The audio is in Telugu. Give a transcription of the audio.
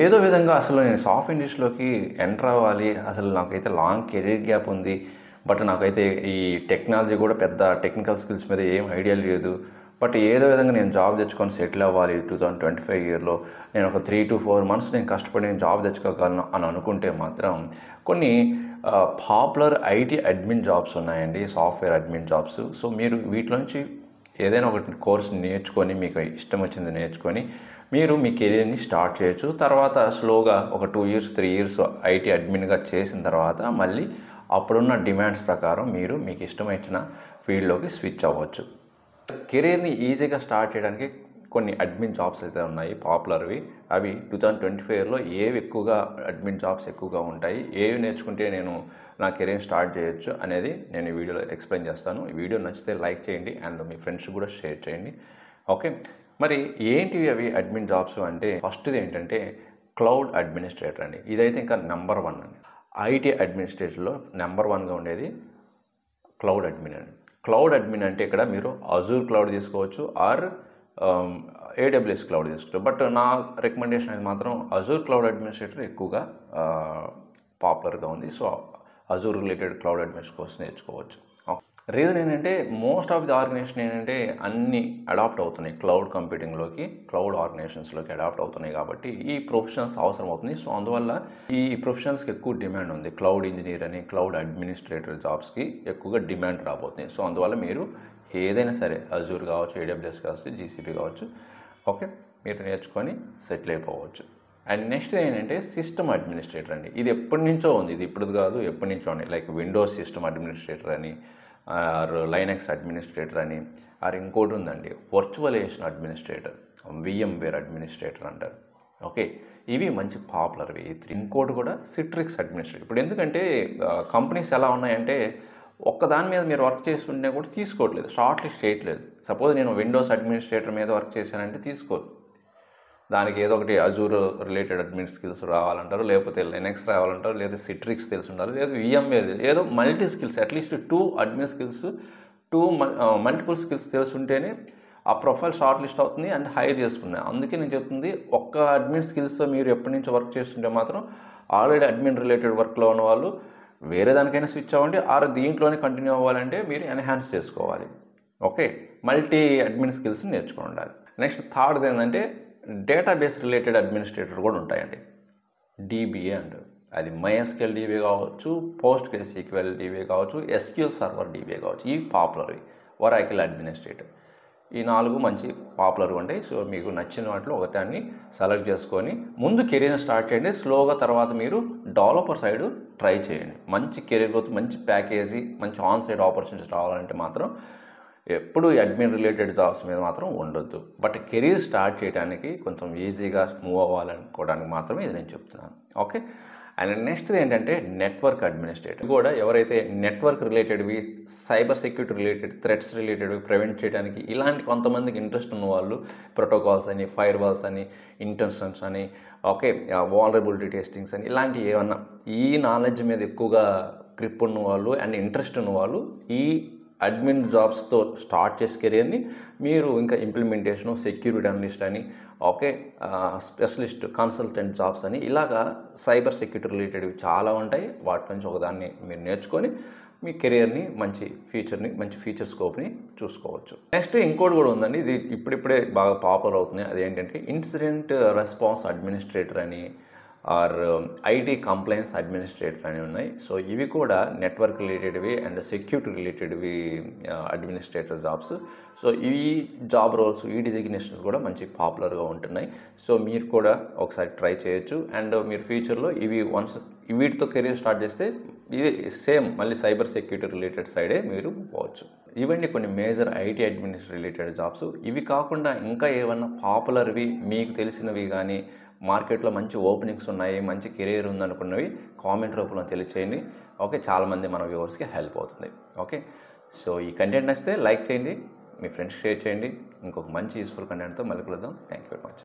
ఏదో విధంగా అసలు నేను సాఫ్ట్ ఇండస్ట్రీలోకి ఎంటర్ అవ్వాలి, అసలు నాకైతే లాంగ్ కెరీర్ గ్యాప్ ఉంది. బట్ నాకైతే ఈ టెక్నాలజీ కూడా పెద్ద టెక్నికల్ స్కిల్స్ మీద ఏం ఐడియా లేదు. బట్ ఏదో విధంగా నేను జాబ్ తెచ్చుకొని సెటిల్ అవ్వాలి 2025 ఇయర్లో. నేను ఒక 3 to 4 months నేను కష్టపడి నేను జాబ్ తెచ్చుకోగలను అని అనుకుంటే మాత్రం కొన్ని పాపులర్ ఐటీ అడ్మిన్ జాబ్స్ ఉన్నాయండి, సాఫ్ట్వేర్ అడ్మిన్ జాబ్స్. సో మీరు వీటిలోంచి ఏదైనా ఒక కోర్స్ నేర్చుకొని, మీకు ఇష్టం వచ్చింది నేర్చుకొని మీరు మీ కెరీర్ని స్టార్ట్ చేయొచ్చు. తర్వాత స్లోగా ఒక 2 years 3 years ఐటీ అడ్మిన్గా చేసిన తర్వాత మళ్ళీ అప్పుడున్న డిమాండ్స్ ప్రకారం మీరు మీకు ఇష్టమైన ఫీల్డ్లోకి స్విచ్ అవ్వచ్చు. కెరీర్ని ఈజీగా స్టార్ట్ చేయడానికి కొన్ని అడ్మిన్ జాబ్స్ అయితే ఉన్నాయి పాపులర్వి. అవి 2025లో ఏవి ఎక్కువగా అడ్మిన్ జాబ్స్ ఎక్కువగా ఉంటాయి, ఏవి నేర్చుకుంటే నేను నా కెరీర్ స్టార్ట్ చేయొచ్చు అనేది నేను ఈ వీడియోలో ఎక్స్ప్లెయిన్ చేస్తాను. ఈ వీడియో నచ్చితే లైక్ చేయండి అండ్ మీ ఫ్రెండ్స్ కూడా షేర్ చేయండి. ఓకే, మరి ఏంటివి అవి అడ్మిన్ జాబ్స్ అంటే ఫస్ట్ది ఏంటంటే క్లౌడ్ అడ్మినిస్ట్రేటర్ అండి. ఇదైతే ఇంకా నెంబర్ 1 అండి. ఐటీ అడ్మినిస్ట్రేషన్లో నెంబర్ 1గా ఉండేది క్లౌడ్ అడ్మిన్ అండి. క్లౌడ్ అడ్మిన్ అంటే ఇక్కడ మీరు అజూర్ క్లౌడ్ తీసుకోవచ్చు ఆర్ AWS క్లౌడ్ తీసుకోవచ్చు. బట్ నా రికమెండేషన్ అయితే మాత్రం అజూర్ క్లౌడ్ అడ్మినిస్ట్రేటర్ ఎక్కువగా పాపులర్గా ఉంది. So Azure related cloud administration course నేర్చుకోవచ్చు. రీజన్ ఏంటంటే మోస్ట్ ఆఫ్ ది ఆర్గనైజేషన్ ఏంటంటే అన్నీ అడాప్ట్ అవుతున్నాయి క్లౌడ్ కంప్యూటింగ్లోకి, క్లౌడ్ ఆర్గనైజేషన్స్లోకి అడాప్ట్ అవుతున్నాయి కాబట్టి ఈ ప్రొఫెషనల్స్ అవసరం అవుతుంది. సో అందువల్ల ఈ ప్రొఫెషనల్స్కి ఎక్కువ డిమాండ్ ఉంది. క్లౌడ్ ఇంజనీర్ అని, క్లౌడ్ అడ్మినిస్ట్రేటర్ జాబ్స్కి ఎక్కువగా డిమాండ్ రాబోతుంది. సో అందువల్ల మీరు ఏదైనా సరే అజూర్ కావచ్చు, AWS కావచ్చు, GCP కావచ్చు, ఓకే, మీరు నేర్చుకొని సెటిల్ అయిపోవచ్చు. అండ్ నెక్స్ట్ ఏంటంటే సిస్టమ్ అడ్మినిస్ట్రేటర్ అండి. ఇది ఎప్పటి నుంచో ఉంది, ఇది ఇప్పుడు కాదు, ఎప్పటి నుంచో ఉంది. లైక్ విండోస్ సిస్టమ్ అడ్మినిస్ట్రేటర్ అని, ఆర్ లైనక్స్ అడ్మినిస్ట్రేటర్ అని, ఆర్ ఇంకోటి ఉందండి వర్చువలైజేషన్ అడ్మినిస్ట్రేటర్, VMware అడ్మినిస్ట్రేటర్ అంటారు. ఓకే, ఇవి మంచి పాపులర్వి. ఇంకోటి కూడా సిట్రిక్స్ అడ్మినిస్ట్రేటర్. ఇప్పుడు ఎందుకంటే కంపెనీస్ ఎలా ఉన్నాయంటే ఒక్కదాని మీద మీరు వర్క్ చేస్తుంటే కూడా తీసుకోవట్లేదు, షార్ట్ లిస్ట్ చేయట్లేదు. సపోజ్ నేను విండోస్ అడ్మినిస్ట్రేటర్ మీద వర్క్ చేశానంటే తీసుకోదు. దానికి ఏదో ఒకటి అజూర్ రిలేటెడ్ అడ్మిన్ స్కిల్స్ రావాలంటారు, లేకపోతే లైనక్స్ రావాలంటారు, లేదా సిట్రిక్స్ తెలిసి ఉండాలి, లేదా VMware, ఏదో multi skills, at least 2 admin skills, 2 multiple skills తెలుసుంటేనే ఆ ప్రొఫైల్ షార్ట్ లిస్ట్ అవుతుంది అండ్ హైర్ చేసుకున్నాను. అందుకే నేను చెప్తుంది, ఒక్క అడ్మిన్ స్కిల్స్తో మీరు ఎప్పటి నుంచి వర్క్ చేస్తుంటే మాత్రం ఆల్రెడీ అడ్మిన్ రిలేటెడ్ వర్క్లో ఉన్న వాళ్ళు వేరే దానికైనా స్విచ్ అవ్వండి, ఆర్ దీంట్లోనే కంటిన్యూ అవ్వాలంటే మీరు ఎన్హాన్స్ చేసుకోవాలి. ఓకే, మల్టీ అడ్మిన్ స్కిల్స్ నేర్చుకుని ఉండాలి. నెక్స్ట్ థర్డ్ది ఏంటంటే డేటాబేస్ రిలేటెడ్ అడ్మినిస్ట్రేటర్ కూడా ఉంటాయండి. DBA అంటారు. అది MySQL DBA కావచ్చు, PostgreSQL DBA కావచ్చు, SQL సర్వర్ DBA కావచ్చు. ఇవి పాపులర్వి. Oracle administrator. ఈ 4 మంచి పాపులర్గా ఉంటాయి. సో మీకు నచ్చిన వాటిలో ఒకటాన్ని సెలెక్ట్ చేసుకొని ముందు కెరీర్ స్టార్ట్ చేయండి. స్లోగా తర్వాత మీరు డెవలపర్ సైడ్ ట్రై చేయండి. మంచి కెరీర్ గ్రోత్, మంచి ప్యాకేజీ, మంచి ఆన్ సైడ్ ఆపర్చునిటీస్ రావాలంటే మాత్రం ఎప్పుడు అడ్మిన్ రిలేటెడ్ జాబ్స్ మీద మాత్రం ఉండొద్దు. బట్ కెరీర్ స్టార్ట్ చేయడానికి కొంచెం ఈజీగా మూవ్ అవ్వాలనుకోవడానికి మాత్రమే ఇది నేను చెప్తున్నాను. ఓకే, అండ్ నెక్స్ట్ ఏంటంటే నెట్వర్క్ అడ్మినిస్ట్రేటర్. కూడా ఎవరైతే నెట్వర్క్ రిలేటెడ్వి, సైబర్ సెక్యూరిటీ రిలేటెడ్, థ్రెట్స్ రిలేటెడ్వి ప్రివెంట్ చేయడానికి ఇలాంటి కొంతమందికి ఇంట్రెస్ట్ ఉన్న వాళ్ళు ప్రోటోకాల్స్ అని, ఫైర్ వాల్స్ అని, ఇంటెన్షన్స్ అని, ఓకే, వాల్నరబిలిటీ టెస్టింగ్స్ అని, ఇలాంటి ఏమన్నా ఈ నాలెడ్జ్ మీద ఎక్కువగా గ్రిప్ ఉన్న వాళ్ళు అండ్ ఇంట్రెస్ట్ ఉన్న వాళ్ళు ఈ అడ్మిన్ జాబ్స్తో స్టార్ట్ చేసే కెరియర్ని మీరు ఇంకా ఇంప్లిమెంటేషను, సెక్యూరిటీ అనలిస్ట్ అని, ఓకే, స్పెషలిస్ట్ కన్సల్టెంట్ జాబ్స్ అని, ఇలాగా సైబర్ సెక్యూరిటీ రిలేటెడ్వి చాలా ఉంటాయి. వాటి నుంచి ఒకదాన్ని మీరు నేర్చుకొని మీ కెరియర్ని, మంచి ఫ్యూచర్ని, మంచి ఫ్యూచర్ స్కోప్ని చూసుకోవచ్చు. నెక్స్ట్ ఇంకోటి కూడా ఉందండి, ఇది ఇప్పుడిప్పుడే బాగా పాపులర్ అవుతుంది. అదేంటంటే ఇన్సిడెంట్ రెస్పాన్స్ అడ్మినిస్ట్రేటర్ అని, ఆర్ ఐటీ కంప్లైన్స్ అడ్మినిస్ట్రేటర్ అని ఉన్నాయి. సో ఇవి కూడా నెట్వర్క్ రిలేటెడ్వి అండ్ సెక్యూరిటీ రిలేటెడ్వి అడ్మినిస్ట్రేటర్ జాబ్స్. సో ఈ జాబ్ రోల్స్, ఈ డిజిగ్నేషన్స్ కూడా మంచి పాపులర్గా ఉంటున్నాయి. సో మీరు కూడా ఒకసారి ట్రై చేయొచ్చు. అండ్ మీరు ఫ్యూచర్లో ఇవి వన్స్ వీటితో కెరీర్ స్టార్ట్ చేస్తే ఇది సేమ్ మళ్ళీ సైబర్ సెక్యూరిటీ రిలేటెడ్ సైడే మీరు పోవచ్చు. ఇవన్నీ కొన్ని major IT administrator related jobs. ఇవి కాకుండా ఇంకా ఏమన్నా పాపులర్వి మీకు తెలిసినవి కానీ, మార్కెట్లో మంచి ఓపెనింగ్స్ ఉన్నాయి, మంచి కెరీర్ ఉందనుకున్నవి కామెంట్ రూపంలో తెలియచేయండి. ఓకే, చాలామంది మన వ్యూవర్స్కి హెల్ప్ అవుతుంది. ఓకే, సో ఈ కంటెంట్ నచ్చితే లైక్ చేయండి, మీ ఫ్రెండ్స్ షేర్ చేయండి. ఇంకొక మంచి యూస్ఫుల్ కంటెంట్తో మళ్ళీ కలుద్దాం. Thank you very much.